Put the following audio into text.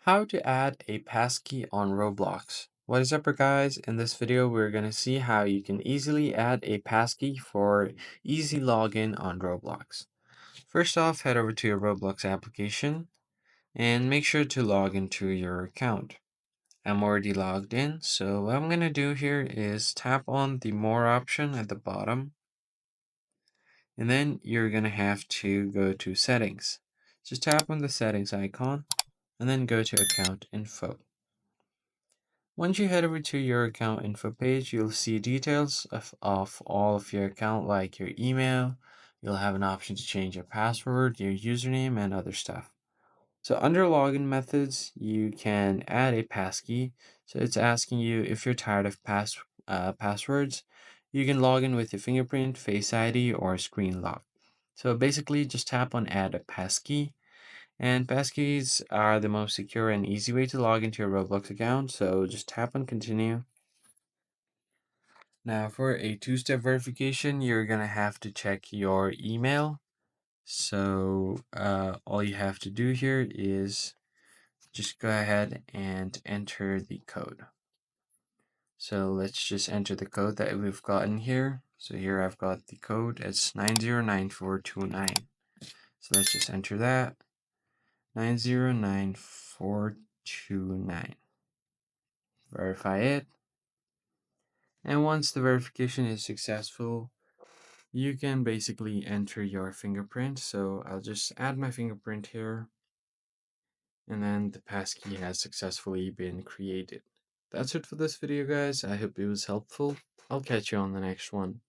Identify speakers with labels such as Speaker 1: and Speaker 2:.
Speaker 1: How to add a passkey on Roblox. What is up, guys? In this video, we're going to see how you can easily add a passkey for easy login on Roblox. First off, head over to your Roblox application and make sure to log into your account. I'm already logged in, so what I'm going to do here is tap on the More option at the bottom, and then you're going to have to go to Settings. Just tap on the Settings icon, and then go to Account Info. Once you head over to your account info page, you'll see details of all of your account, like your email. You'll have an option to change your password, your username, and other stuff. So under login methods, you can add a passkey. So it's asking you if you're tired of passwords, you can log in with your fingerprint, Face ID, or screen lock. So basically, just tap on Add a Passkey, and passkeys are the most secure and easy way to log into your Roblox account, so just tap on continue. Now for a two-step verification, you're gonna have to check your email. So all you have to do here is just go ahead and enter the code. So let's just enter the code that we've gotten here. So here I've got the code, it's 909429. So let's just enter that. 909429. Verify it. And once the verification is successful, you can basically enter your fingerprint. So I'll just add my fingerprint here. And then the passkey has successfully been created. That's it for this video, guys. I hope it was helpful. I'll catch you on the next one.